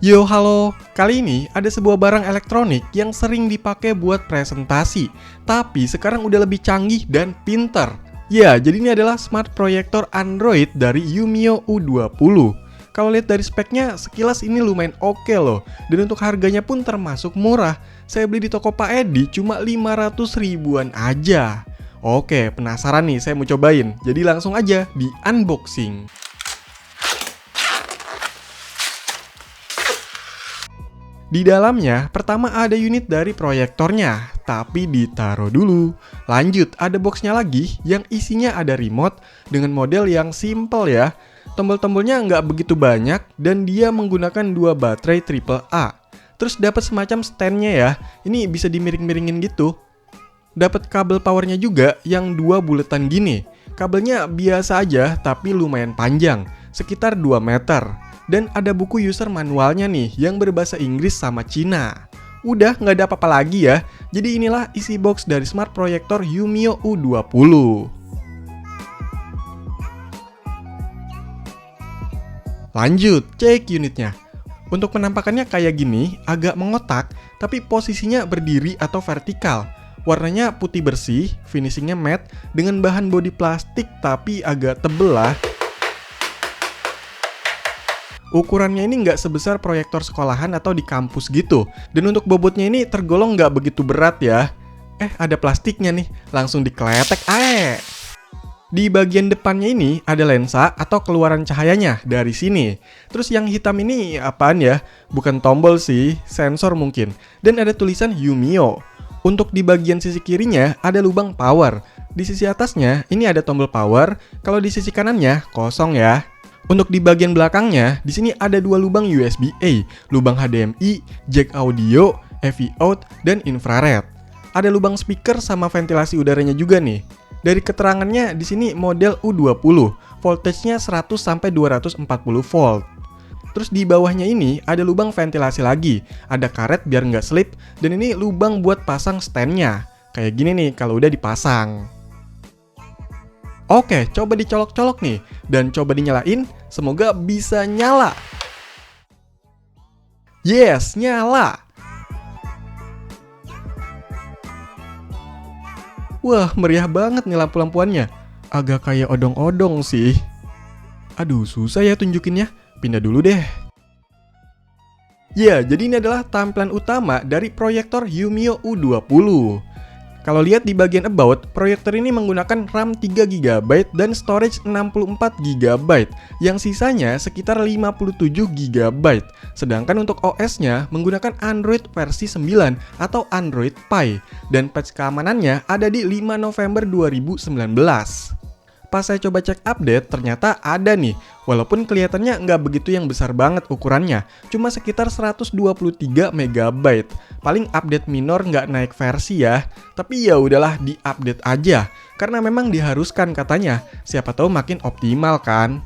Yo halo, kali ini ada sebuah barang elektronik yang sering dipakai buat presentasi, tapi sekarang udah lebih canggih dan pinter. Ya, jadi ini adalah smart proyektor Android dari Yumio U20. Kalau lihat dari speknya, sekilas ini lumayan oke loh, dan untuk harganya pun termasuk murah. Saya beli di toko Pak Edi cuma 500 ribuan aja. Oke, penasaran nih, saya mau cobain. Jadi langsung aja di unboxing. Di dalamnya, pertama ada unit dari proyektornya, tapi ditaruh dulu. Lanjut, ada boxnya lagi yang isinya ada remote dengan model yang simple ya. Tombol-tombolnya nggak begitu banyak dan dia menggunakan 2 baterai AAA. Terus dapat semacam standnya ya, ini bisa dimiring-miringin gitu. Dapat kabel powernya juga yang 2 buletan gini. Kabelnya biasa aja tapi lumayan panjang, sekitar 2 meter. Dan ada buku user manualnya nih yang berbahasa Inggris sama Cina. Udah nggak ada apa-apa lagi ya. Jadi inilah isi box dari smart proyektor Yumio U20. Lanjut, cek unitnya. Untuk penampakannya kayak gini, agak mengotak, tapi posisinya berdiri atau vertikal. Warnanya putih bersih, finishingnya matte, dengan bahan bodi plastik tapi agak tebel lah. Ukurannya ini nggak sebesar proyektor sekolahan atau di kampus gitu. Dan untuk bobotnya ini tergolong nggak begitu berat ya. Ada plastiknya nih, langsung dikletek ae. Di bagian depannya ini ada lensa atau keluaran cahayanya dari sini. Terus yang hitam ini apaan ya? Bukan tombol sih, sensor mungkin. Dan ada tulisan Yumio. Untuk di bagian sisi kirinya ada lubang power. Di sisi atasnya ini ada tombol power. Kalau di sisi kanannya kosong ya. Untuk di bagian belakangnya, di sini ada 2 lubang USB-A, lubang HDMI, jack audio, AV out, dan infrared. Ada lubang speaker sama ventilasi udaranya juga nih. Dari keterangannya di sini model U20, voltage-nya 100 sampai 240 volt. Terus di bawahnya ini ada lubang ventilasi lagi, ada karet biar nggak slip, dan ini lubang buat pasang stand-nya. Kayak gini nih kalau udah dipasang. Oke, coba dicolok-colok nih, dan coba dinyalain, semoga bisa nyala. Yes, nyala! Wah, meriah banget nih lampu-lampuannya. Agak kayak odong-odong sih. Aduh, susah ya tunjukinnya. Pindah dulu deh. Ya, jadi ini adalah tampilan utama dari proyektor Yumio U20. Kalau lihat di bagian about, proyektor ini menggunakan RAM 3GB dan storage 64GB, yang sisanya sekitar 57GB. Sedangkan untuk OS-nya menggunakan Android versi 9 atau Android Pie, dan patch keamanannya ada di 5 November 2019. Pas saya coba cek update, ternyata ada nih. Walaupun kelihatannya nggak begitu yang besar banget ukurannya, cuma sekitar 123MB. Paling update minor nggak naik versi ya. Tapi ya udahlah, di-update aja. Karena memang diharuskan katanya, siapa tahu makin optimal kan.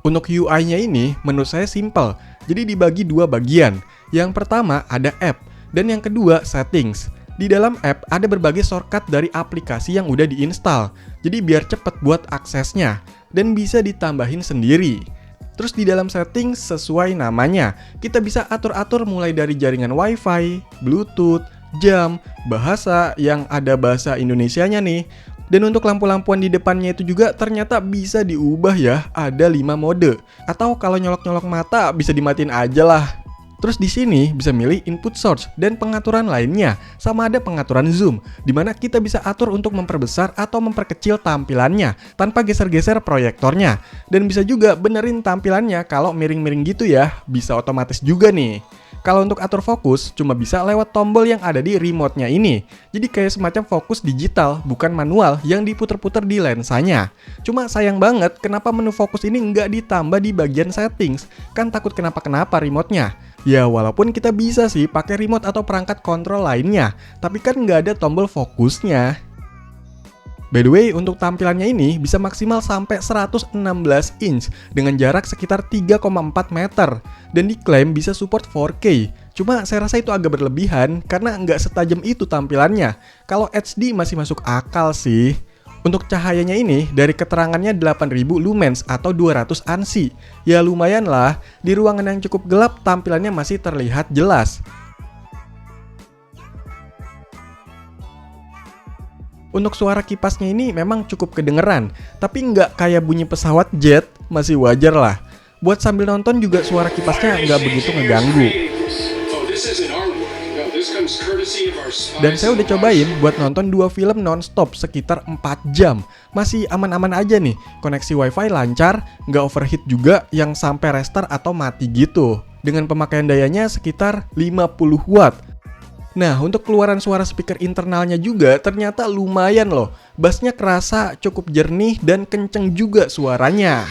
Untuk UI-nya ini menurut saya simple, jadi dibagi 2 bagian. Yang pertama ada app, dan yang kedua settings. Di dalam app ada berbagai shortcut dari aplikasi yang udah diinstal, jadi biar cepet buat aksesnya, dan bisa ditambahin sendiri. Terus di dalam settings sesuai namanya, kita bisa atur-atur mulai dari jaringan wifi, bluetooth, jam, bahasa yang ada bahasa Indonesianya nih. Dan untuk lampu-lampuan di depannya itu juga ternyata bisa diubah ya, ada 5 mode. Atau kalau nyolok-nyolok mata bisa dimatiin aja lah. Terus di sini bisa milih input source dan pengaturan lainnya, sama ada pengaturan zoom, di mana kita bisa atur untuk memperbesar atau memperkecil tampilannya tanpa geser-geser proyektornya. Dan bisa juga benerin tampilannya kalau miring-miring gitu ya, bisa otomatis juga nih. Kalau untuk atur fokus, cuma bisa lewat tombol yang ada di remote-nya ini. Jadi kayak semacam fokus digital, bukan manual yang diputer-puter di lensanya. Cuma sayang banget kenapa menu fokus ini nggak ditambah di bagian settings. Kan takut kenapa-kenapa remote-nya. Ya walaupun kita bisa sih pakai remote atau perangkat kontrol lainnya, tapi kan nggak ada tombol fokusnya. By the way, untuk tampilannya ini bisa maksimal sampai 116 inch dengan jarak sekitar 3,4 meter dan diklaim bisa support 4K. Cuma saya rasa itu agak berlebihan karena nggak setajam itu tampilannya. Kalau HD masih masuk akal sih. Untuk cahayanya ini, dari keterangannya 8000 lumens atau 200 ANSI. Ya lumayan lah, di ruangan yang cukup gelap tampilannya masih terlihat jelas. Untuk suara kipasnya ini memang cukup kedengeran, tapi nggak kayak bunyi pesawat jet, masih wajar lah. Buat sambil nonton juga suara kipasnya nggak begitu ngeganggu. Dan saya udah cobain buat nonton 2 film nonstop sekitar 4 jam. Masih aman-aman aja nih, koneksi wifi lancar, nggak overheat juga yang sampai restart atau mati gitu. Dengan pemakaian dayanya sekitar 50 watt. Nah, untuk keluaran suara speaker internalnya juga ternyata lumayan loh. Bassnya kerasa cukup jernih dan kenceng juga suaranya.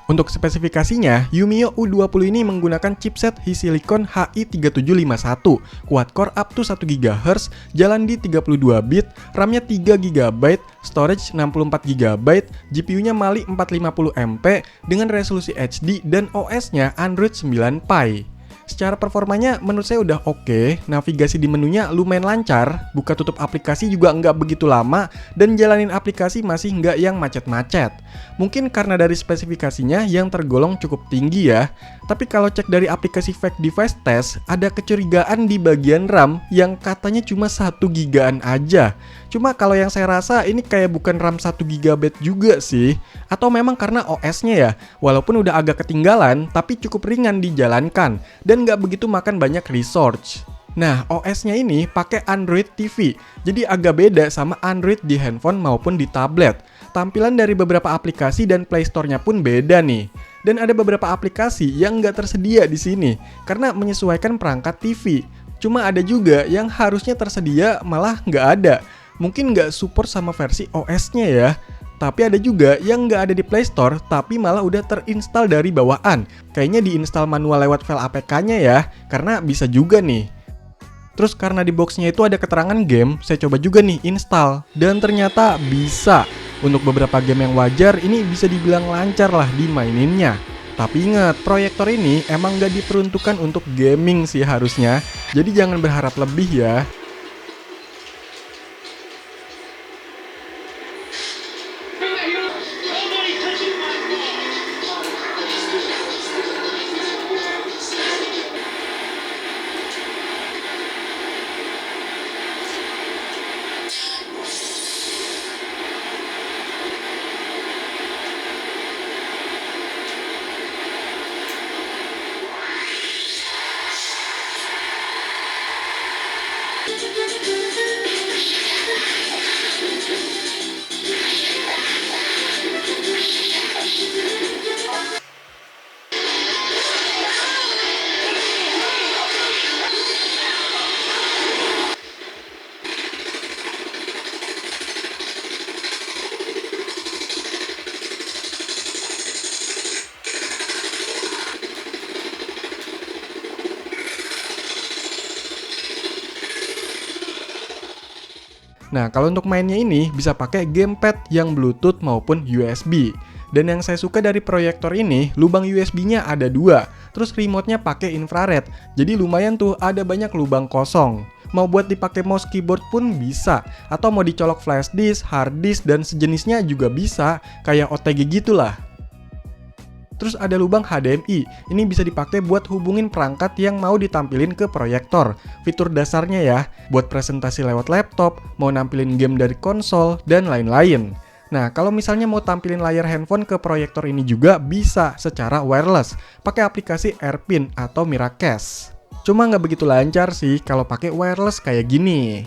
Untuk spesifikasinya, Yumio U20 ini menggunakan chipset HiSilicon HI3751, quad core up to 1 GHz, jalan di 32 bit, RAM-nya 3 GB, storage 64 GB, GPU-nya Mali 450MP dengan resolusi HD dan OS-nya Android 9 Pie. Secara performanya menurut saya udah oke, navigasi di menunya lumayan lancar, buka tutup aplikasi juga nggak begitu lama, dan jalanin aplikasi masih nggak yang macet-macet. Mungkin karena dari spesifikasinya yang tergolong cukup tinggi ya, tapi kalau cek dari aplikasi fake device test, ada kecurigaan di bagian RAM yang katanya cuma 1 gigaan aja. Cuma kalau yang saya rasa ini kayak bukan RAM 1 GB juga sih, atau memang karena OS-nya ya, walaupun udah agak ketinggalan, tapi cukup ringan dijalankan, dan nggak begitu makan banyak resource. Nah, OS-nya ini pakai Android TV, jadi agak beda sama Android di handphone maupun di tablet. Tampilan dari beberapa aplikasi dan Play Store-nya pun beda nih. Dan ada beberapa aplikasi yang nggak tersedia di sini, karena menyesuaikan perangkat TV. Cuma ada juga yang harusnya tersedia malah nggak ada. Mungkin nggak support sama versi OS-nya ya. Tapi ada juga yang nggak ada di Play Store, tapi malah udah terinstall dari bawaan. Kayaknya diinstal manual lewat file APK-nya ya, karena bisa juga nih. Terus karena di box-nya itu ada keterangan game, saya coba juga nih install. Dan ternyata bisa. Untuk beberapa game yang wajar, ini bisa dibilang lancar lah dimaininnya. Tapi ingat, proyektor ini emang nggak diperuntukkan untuk gaming sih harusnya. Jadi jangan berharap lebih ya. Nah, kalau untuk mainnya ini bisa pakai gamepad yang Bluetooth maupun USB. Dan yang saya suka dari proyektor ini, lubang USB-nya ada 2, terus remote-nya pakai infrared. Jadi lumayan tuh ada banyak lubang kosong. Mau buat dipakai mouse keyboard pun bisa, atau mau dicolok flash disk, hard disk, dan sejenisnya juga bisa, kayak OTG gitulah. Terus ada lubang HDMI, ini bisa dipakai buat hubungin perangkat yang mau ditampilin ke proyektor. Fitur dasarnya ya, buat presentasi lewat laptop, mau nampilin game dari konsol, dan lain-lain. Nah, kalau misalnya mau tampilin layar handphone ke proyektor ini juga bisa secara wireless, pakai aplikasi AirPin atau Miracast. Cuma nggak begitu lancar sih kalau pakai wireless kayak gini.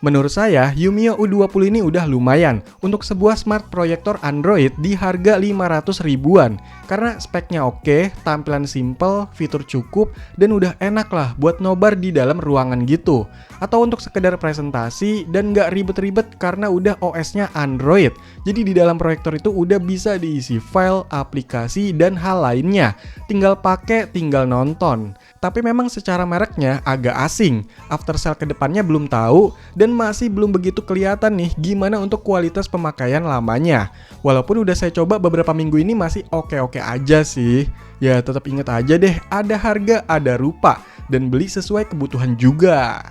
Menurut saya, Yumio U20 ini udah lumayan untuk sebuah smart proyektor Android di harga 500 ribuan. Karena speknya oke, tampilan simple, fitur cukup, dan udah enak lah buat nobar di dalam ruangan gitu. Atau untuk sekedar presentasi dan nggak ribet-ribet karena udah OS-nya Android. Jadi di dalam proyektor itu udah bisa diisi file, aplikasi, dan hal lainnya. Tinggal pakai, tinggal nonton. Tapi memang secara mereknya agak asing. Aftersale kedepannya belum tahu dan masih belum begitu kelihatan nih gimana untuk kualitas pemakaian lamanya. Walaupun udah saya coba beberapa minggu ini masih oke-oke aja sih. Ya tetap inget aja deh, ada harga, ada rupa, dan beli sesuai kebutuhan juga.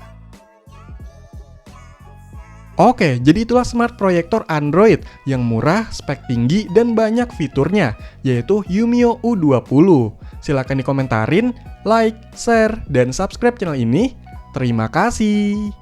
Oke, jadi itulah smart proyektor Android yang murah, spek tinggi, dan banyak fiturnya, yaitu Yumio U20. Silahkan dikomentarin, like, share, dan subscribe channel ini. Terima kasih.